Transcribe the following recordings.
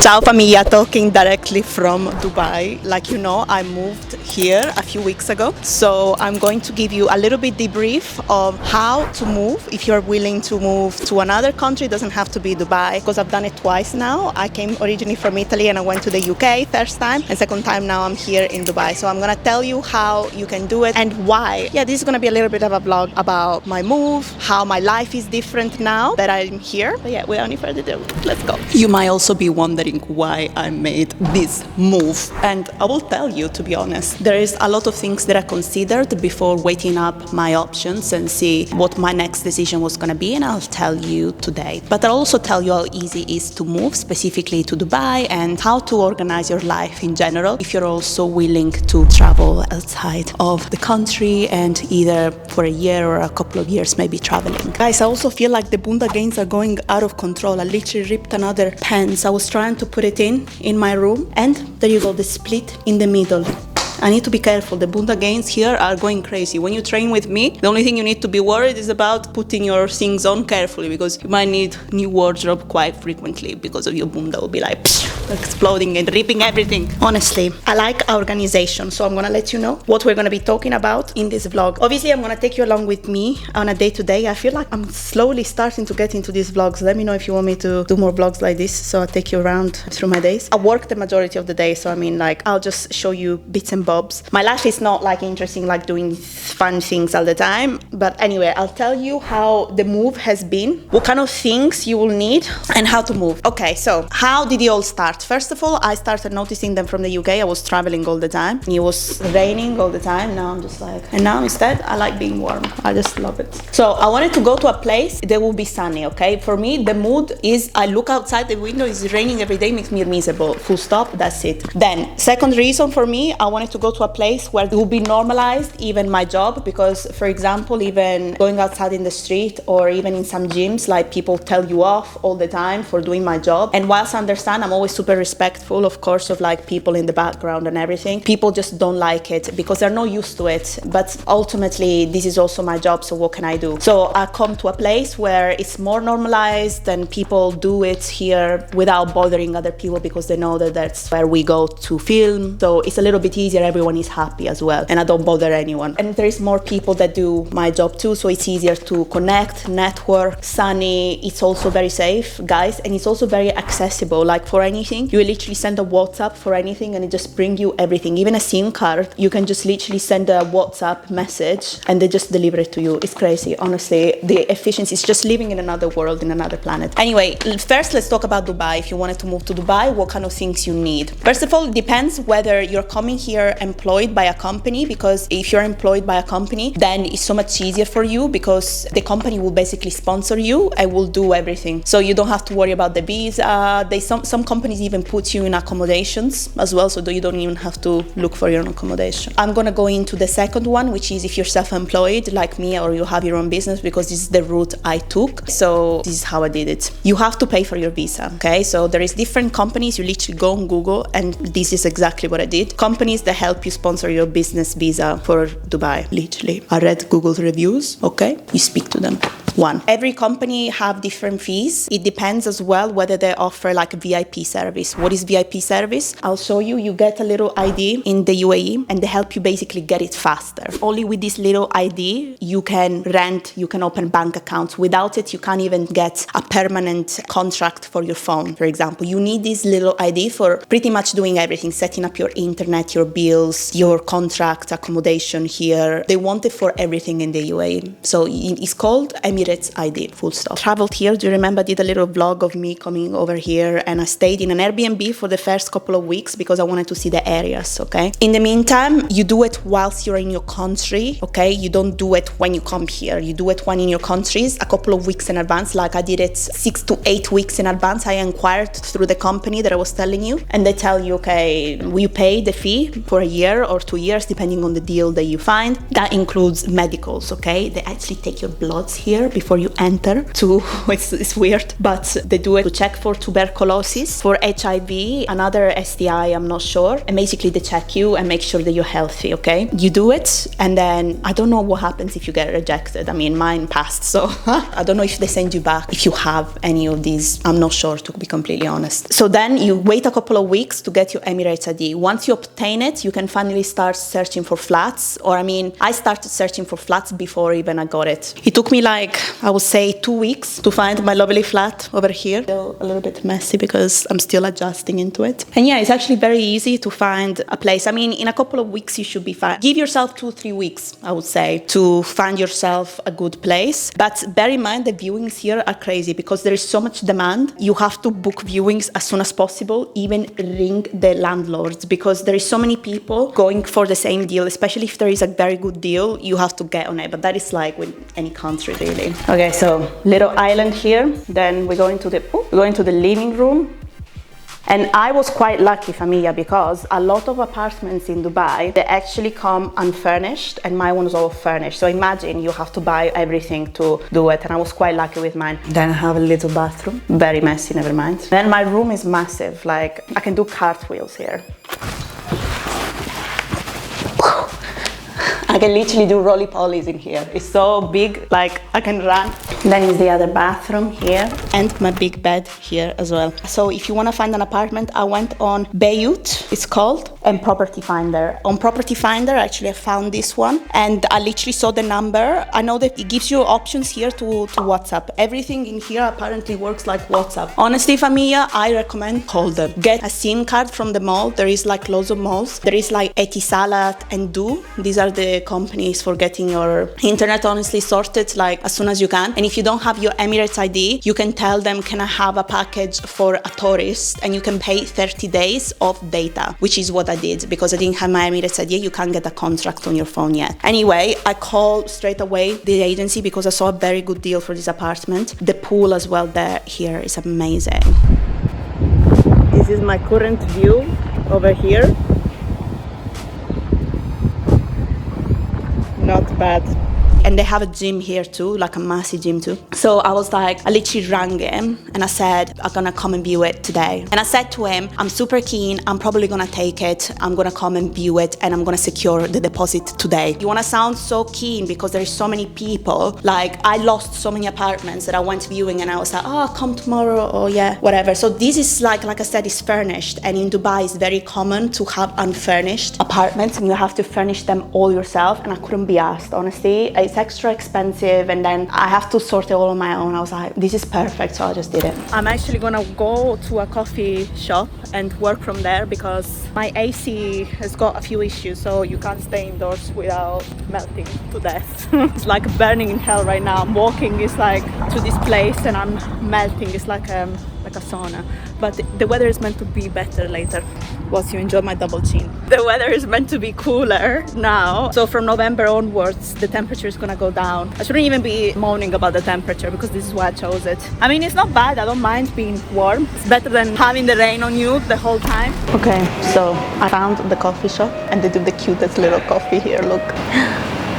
Ciao familia, talking directly from Dubai. Like you know, I moved here a few weeks ago. So I'm going to give you a little bit debrief of how to move. If you're willing to move to another country, it doesn't have to be Dubai, because I've done it twice now. I came originally from Italy and I went to the UK first time, and second time now I'm here in Dubai. So I'm gonna tell you how you can do it and why. Yeah, this is gonna be a little bit of a vlog about my move, how my life is different now that I'm here. But yeah, without any further ado, let's go. You might also be wondering why I made this move, and I will tell you, to be honest. There is a lot of things that I considered before weighing up my options and see what my next decision was going to be, and I'll tell you today. But I'll also tell you how easy it is to move, specifically to Dubai, and how to organize your life in general if you're also willing to travel outside of the country, and either for a year or a couple of years maybe traveling. Guys, I also feel like the bunda gains are going out of control. I literally ripped another pants. I was trying to put it in my room, and there you go, the split in the middle. I need to be careful. The bunda gains here are going crazy. When you train with me, the only thing you need to be worried is about putting your things on carefully, because you might need new wardrobe quite frequently because of your bunda will be like exploding and ripping everything. Honestly, I like organization, so I'm gonna let you know what we're gonna be talking about in this vlog. Obviously, I'm gonna take you along with me on a day-to-day. I feel like I'm slowly starting to get into these vlogs. Let me know if you want me to do more vlogs like this, so I'll take you around through my days. I work the majority of the day, so I mean, like, I'll just show you bits and bobs. My life is not like interesting, like doing fun things all the time. But anyway, I'll tell you how the move has been, what kind of things you will need, and how to move. Okay, so how did it all start? First of all, I started noticing them from the UK. I was traveling all the time. It was raining all the time. Now I'm just like, and now instead, I like being warm. I just love it. So I wanted to go to a place that will be sunny, okay? For me, the mood is, I look outside the window, it's raining every day, makes me miserable. Full stop, that's it. Then, second reason for me, I wanted to go to a place where it will be normalized, even my job, because, for example, even going outside in the street or even in some gyms, like, people tell you off all the time for doing my job. And whilst I understand, I'm always super respectful, of course, of like people in the background and everything, people just don't like it because they're not used to it. But ultimately, this is also my job, so what can I do? So I come to a place where it's more normalized and people do it here without bothering other people, because they know that that's where we go to film. So it's a little bit easier, everyone is happy as well, and I don't bother anyone. And there is more people that do my job too, so it's easier to connect, network. Sunny, it's also very safe, guys, and it's also very accessible. Like, for anything, you literally send a WhatsApp for anything and it just brings you everything. Even a SIM card, you can just literally send a WhatsApp message and they just deliver it to you. It's crazy, honestly. The efficiency is just living in another world, in another planet. Anyway, first let's talk about Dubai. If you wanted to move to Dubai, what kind of things you need? First of all, it depends whether you're coming here employed by a company, because if you're employed by a company, then it's so much easier for you, because the company will basically sponsor you and will do everything. So you don't have to worry about the visa. Some companies even put you in accommodations as well, so you don't even have to look for your own accommodation. I'm gonna go into the second one, which is if you're self-employed like me, or you have your own business, because this is the route I took. So this is how I did it. You have to pay for your visa, okay? So there is different companies. You literally go on Google, and this is exactly what I did. Companies that help you sponsor your business visa for Dubai. Literally, I read Google reviews, okay? You speak to them. One, every company have different fees. It depends as well whether they offer like a VIP service. What is VIP service? I'll show you. You get a little ID in the UAE and they help you basically get it faster. Only with this little ID, you can rent, you can open bank accounts. Without it, you can't even get a permanent contract for your phone, for example. You need this little ID for pretty much doing everything, setting up your internet, your bills, your contract, accommodation here. They want it for everything in the UAE. So it's called Emirates ID, full stop. Traveled here, do you remember I did a little vlog of me coming over here, and I stayed in an Airbnb for the first couple of weeks because I wanted to see the areas, okay? In the meantime, you do it whilst you're in your country, okay? You don't do it when you come here. You do it when in your countries, a couple of weeks in advance. Like, I did it 6 to 8 weeks in advance. I inquired through the company that I was telling you, and they tell you, okay, will you pay the fee for a year or 2 years, depending on the deal that you find. That includes medicals, okay? They actually take your bloods here, before you enter to, it's weird, but they do it to check for tuberculosis, for HIV, another STI, I'm not sure. And basically they check you and make sure that you're healthy, okay? You do it, and then I don't know what happens if you get rejected. I mean, mine passed, so I don't know if they send you back if you have any of these. I'm not sure, to be completely honest. So then you wait a couple of weeks to get your Emirates ID. Once you obtain it, you can finally start searching for flats. Or I mean, I started searching for flats before even I got it. It took me like, I would say 2 weeks to find my lovely flat over here. Still a little bit messy because I'm still adjusting into it. And yeah, it's actually very easy to find a place. I mean, in a couple of weeks, you should be fine. Give yourself 2-3 weeks, I would say, to find yourself a good place. But bear in mind, the viewings here are crazy because there is so much demand. You have to book viewings as soon as possible, even ring the landlords, because there is so many people going for the same deal, especially if there is a very good deal, you have to get on it. But that is like with any country, really. Okay, so little island here. Then we go into the living room. And I was quite lucky, Familia, because a lot of apartments in Dubai, they actually come unfurnished, and mine was all furnished. So imagine you have to buy everything to do it, and I was quite lucky with mine. Then I have a little bathroom, very messy, never mind. Then my room is massive, like I can do cartwheels here. I can literally do roly-polies in here. It's so big, like I can run. Then is the other bathroom here, and my big bed here as well. So if you want to find an apartment, I went on Bayut, it's called, and Property Finder. On Property Finder, actually I found this one, and I literally saw the number. I know that it gives you options here to WhatsApp. Everything in here apparently works like WhatsApp. Honestly, Familia, I recommend call them. Get a SIM card from the mall. There is like loads of malls. There is like Etisalat and Do. These are the companies for getting your internet honestly sorted like as soon as you can. And if you don't have your Emirates ID, you can tell them, can I have a package for a tourist, and you can pay 30 days of data, which is what I did because I didn't have my Emirates ID. You can't get a contract on your phone yet. Anyway, I called straight away the agency because I saw a very good deal for this apartment. The pool as well there here is amazing. This is my current view over here. Not bad. And they have a gym here too, like a massive gym too. So I was like, I literally rang him and I said, I'm gonna come and view it today. And I said to him, I'm super keen, I'm probably gonna take it, I'm gonna come and view it, and I'm gonna secure the deposit today. You wanna sound so keen because there's so many people. Like I lost so many apartments that I went viewing and I was like, oh, come tomorrow, or yeah, whatever. So this is like I said, it's furnished. And in Dubai, it's very common to have unfurnished apartments and you have to furnish them all yourself. And I couldn't be asked, honestly. It's extra expensive, and then I have to sort it all on my own. I was like, this is perfect, so I just did it. I'm actually gonna go to a coffee shop and work from there because my AC has got a few issues, so you can't stay indoors without melting to death. It's like burning in hell right now. I'm walking, it's like to this place and I'm melting. It's like a sauna. But the weather is meant to be better later. Once you enjoy my double chin. The weather is meant to be cooler now. So from November onwards, the temperature is gonna go down. I shouldn't even be moaning about the temperature because this is why I chose it. I mean, it's not bad. I don't mind being warm. It's better than having the rain on you the whole time. Okay, so I found the coffee shop and they do the cutest little coffee here. Look.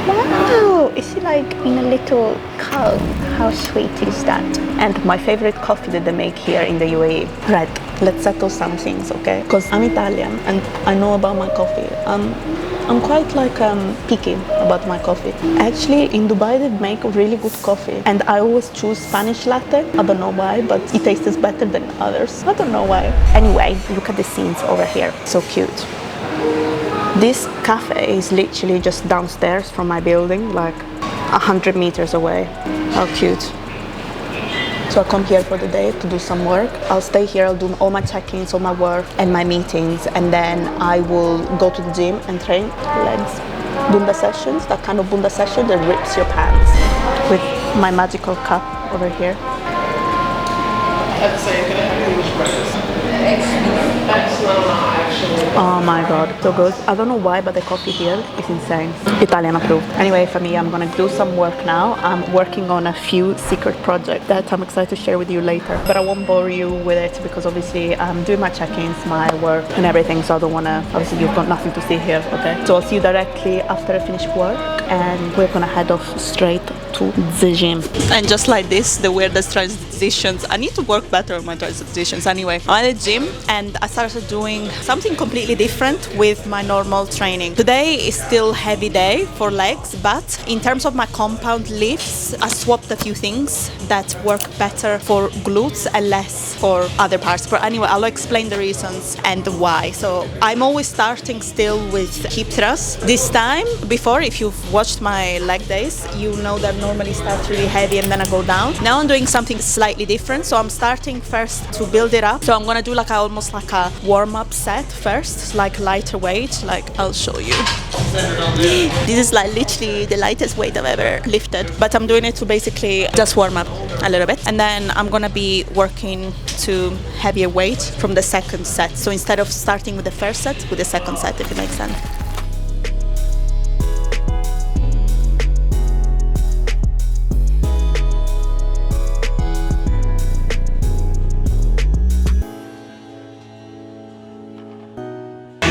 Wow, is it like in a little cup? How sweet is that? And my favorite coffee that they make here in the UAE. Right, let's settle some things, okay? Because I'm Italian and I know about my coffee. I'm quite like picky about my coffee. Actually, in Dubai they make really good coffee, and I always choose Spanish latte. I don't know why, but it tastes better than others. I don't know why. Anyway, look at the scenes over here. So cute. This cafe is literally just downstairs from my building, like 100 meters away. How cute. So I come here for the day to do some work. I'll stay here, I'll do all my check-ins, all my work and my meetings, and then I will go to the gym and train legs. Bunda sessions, that kind of Bunda session that rips your pants with my magical cup over here. my god, so good. I don't know why, but the coffee here is insane. Italian approved. Anyway, for me, I'm gonna do some work now. I'm working on a few secret projects that I'm excited to share with you later, but I won't bore you with it because obviously I'm doing my check-ins, my work and everything, so I don't wanna, obviously you've got nothing to see here, okay? So I'll see you directly after I finish work and we're gonna head off straight to the gym. And just like this, the weirdest transitions. I need to work better on my transitions. Anyway, I'm at the gym and I started doing something completely different with my normal training. Today is still heavy day for legs, but in terms of my compound lifts, I swapped a few things that work better for glutes and less for other parts. But anyway, I'll explain the reasons and why. So I'm always starting still with hip thrusts. This time, before, if you've watched my leg days, you know that I normally start really heavy and then I go down. Now I'm doing something slightly different. So I'm starting first to build it up. So I'm gonna do like almost like a warm-up set first, like lighter weight. Like I'll show you. This is like literally the lightest weight I've ever lifted, but I'm doing it to basically just warm up a little bit, and then I'm gonna be working to heavier weight from the second set. So instead of starting with the first set, with the second set, if it makes sense.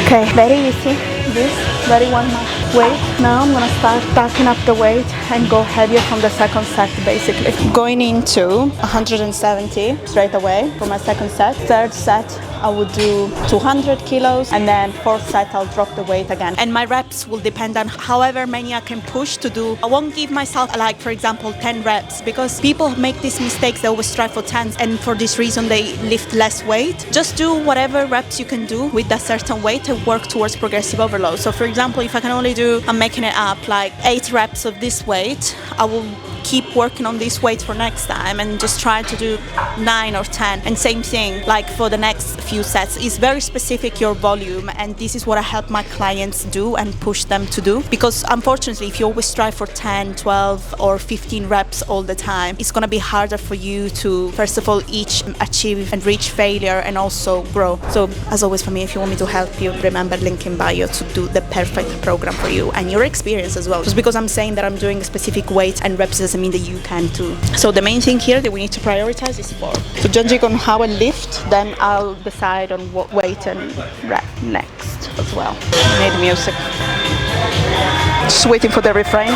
Okay, very easy, this, very warm-up weight. Now I'm gonna start backing up the weight and go heavier from the second set, basically. Going into 170 straight away for my second set. Third set, I would do 200 kilos, and then fourth set, I'll drop the weight again. And my reps will depend on however many I can push to do. I won't give myself, like, for example, 10 reps, because people make these mistakes. They always strive for 10s, and for this reason, they lift less weight. Just do whatever reps you can do with that certain weight and work towards progressive overload. So, for example, if I can only do, I'm making it up, like 8 reps of this weight, I will keep working on this weight for next time and just try to do 9 or 10. And same thing, like for the next few sets. It's very specific, your volume, and this is what I help my clients do and push them to do. Because unfortunately, if you always strive for 10, 12 or 15 reps all the time, it's going to be harder for you to, first of all, each achieve and reach failure and also grow. So as always for me, if you want me to help you, remember link in bio to do the perfect program for you and your experience as well. Just because I'm saying that I'm doing a specific weight and reps doesn't mean that you can too. So the main thing here that we need to prioritize is form. So judging on how I lift, then I'll decide on what weight and rep next as well. Made music. Just waiting for the refrain.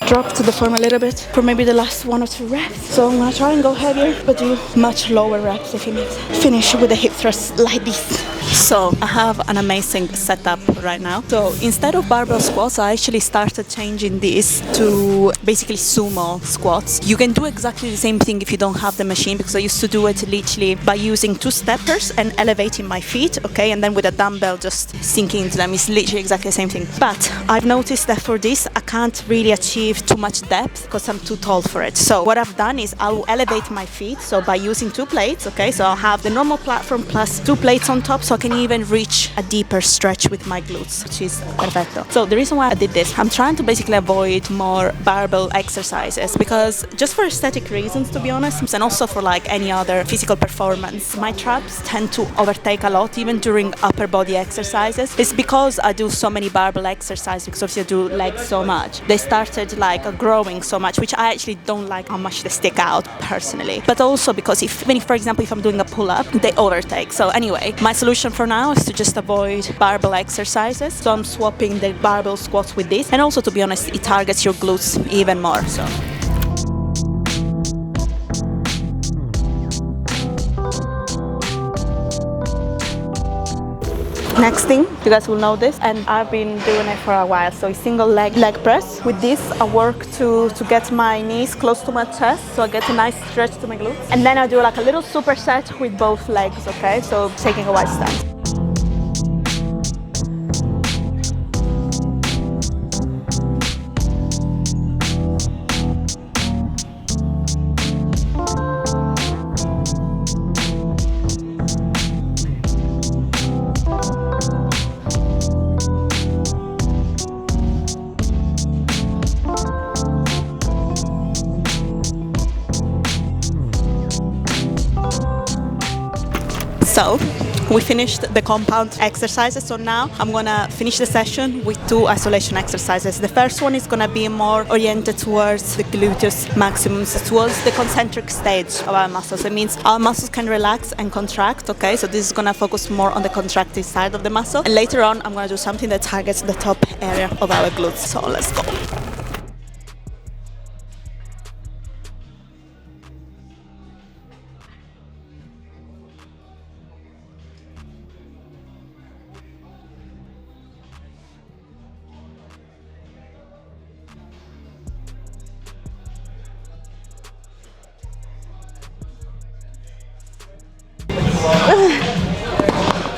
Drop to the form a little bit for maybe the last 1 or 2 reps. So I'm gonna try and go heavier, but do much lower reps if it makes sense. Finish with the hip thrust like this. So I have an amazing setup right now. So instead of barbell squats, I actually started changing this to basically sumo squats. You can do exactly the same thing if you don't have the machine, because I used to do it literally by using 2 steppers and elevating my feet, okay, and then with a dumbbell just sinking into them. It's literally exactly the same thing. But I've noticed that for this, I can't really achieve too much depth because I'm too tall for it. So what I've done is I'll elevate my feet, so by using 2 plates, okay, so I'll have the normal platform plus 2 plates on top, so I can even reach a deeper stretch with my glutes, which is perfecto. So the reason why I did this, I'm trying to basically avoid more barbell exercises, because just for aesthetic reasons, to be honest, and also for like any other physical performance, my traps tend to overtake a lot even during upper body exercises. It's because I do so many barbell exercises, because obviously I do legs so much. They started like growing so much, which I actually don't like how much they stick out personally. But also because even if, for example, if I'm doing a pull-up, they overtake. So anyway, my solution for now is to just avoid barbell exercises. So I'm swapping the barbell squats with this. And also, to be honest, it targets your glutes even more. So. Next thing, you guys will know this, and I've been doing it for a while, so it's single leg press. With this, I work to get my knees close to my chest, so I get a nice stretch to my glutes. And then I do like a little superset with both legs, okay? So taking a wide stance. So we finished the compound exercises, so now I'm gonna finish the session with 2 isolation exercises. The first one is gonna be more oriented towards the gluteus maximus, towards the concentric stage of our muscles. It means our muscles can relax and contract, okay? So this is gonna focus more on the contracting side of the muscle. And later on, I'm gonna do something that targets the top area of our glutes. So let's go.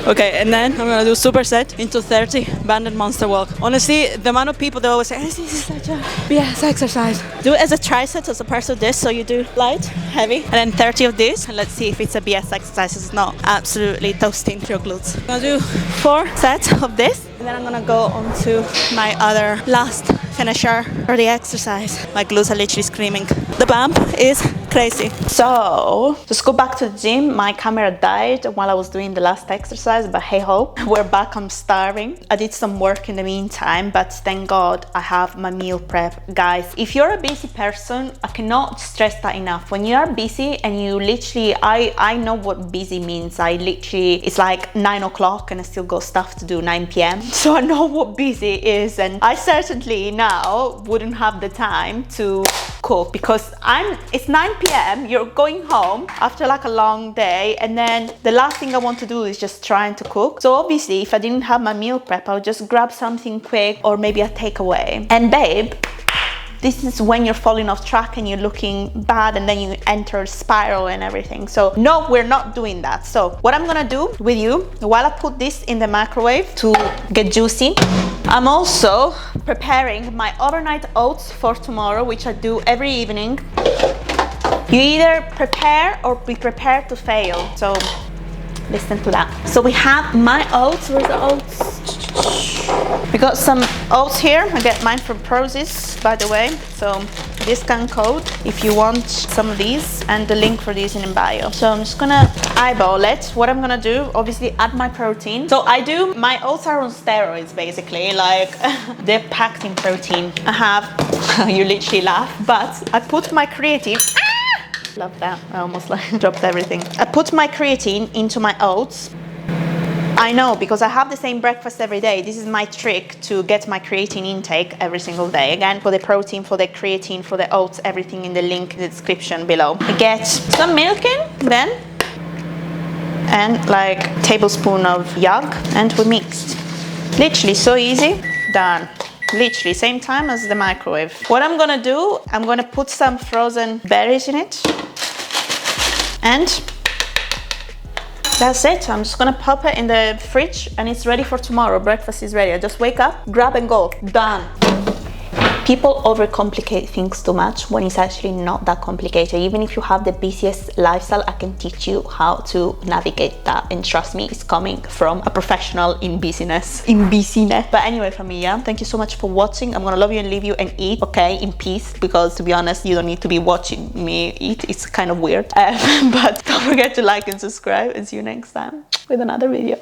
Okay, and then I'm gonna do superset into 30 banded monster walk. Honestly, the amount of people that always say, this is such a BS exercise. Do it as a tricep, as a part of this, so you do light, heavy, and then 30 of this, and let's see if it's a BS exercise. It's not absolutely toasting your glutes. I'm gonna do 4 sets of this, and then I'm gonna go on to my other last finisher for the exercise. My glutes are literally screaming. The bump is crazy. So, just go back to the gym. My camera died while I was doing the last exercise, but hey ho, we're back. I'm starving. I did some work in the meantime, but thank God I have my meal prep. Guys, if you're a busy person, I cannot stress that enough. When you are busy and you literally, I know what busy means. It's like 9 o'clock and I still got stuff to do 9 p.m. So I know what busy is, and I certainly now wouldn't have the time to cook because it's 9 p.m. You're going home after like a long day, and then the last thing I want to do is just trying to cook. So obviously if I didn't have my meal prep, I would just grab something quick or maybe a takeaway. And babe, this is when you're falling off track and you're looking bad, and then you enter a spiral and everything. So no, we're not doing that. So what I'm gonna do with you, while I put this in the microwave to get juicy, I'm also preparing my overnight oats for tomorrow, which I do every evening. You either prepare or be prepared to fail. So listen to that. So we have my oats. Where's the oats? We got some oats here. I get mine from Prozis, by the way. So discount code if you want some of these, and the link for these in bio. So I'm just gonna eyeball it. What I'm gonna do, obviously add my protein. So my oats are on steroids basically, like they're packed in protein. I have, you literally laugh, but I put my creatine. Love that, I almost like dropped everything. I put my creatine into my oats. I know, because I have the same breakfast every day. This is my trick to get my creatine intake every single day. Again, for the protein, for the creatine, for the oats, everything in the link in the description below. I get some milk in, then, and like tablespoon of yogurt, and we mixed. Literally so easy, done. Literally same time as the microwave. What I'm gonna do, I'm gonna put some frozen berries in it, and that's it. I'm just gonna pop it in the fridge and it's ready for tomorrow. Breakfast is ready. I just wake up, grab and go, done. People overcomplicate things too much when it's actually not that complicated. Even if you have the busiest lifestyle, I can teach you how to navigate that. And trust me, it's coming from a professional in business. But anyway, familia, thank you so much for watching. I'm gonna love you and leave you and eat, okay, in peace, because to be honest, you don't need to be watching me eat. It's kind of weird. But don't forget to like and subscribe, and see you next time with another video.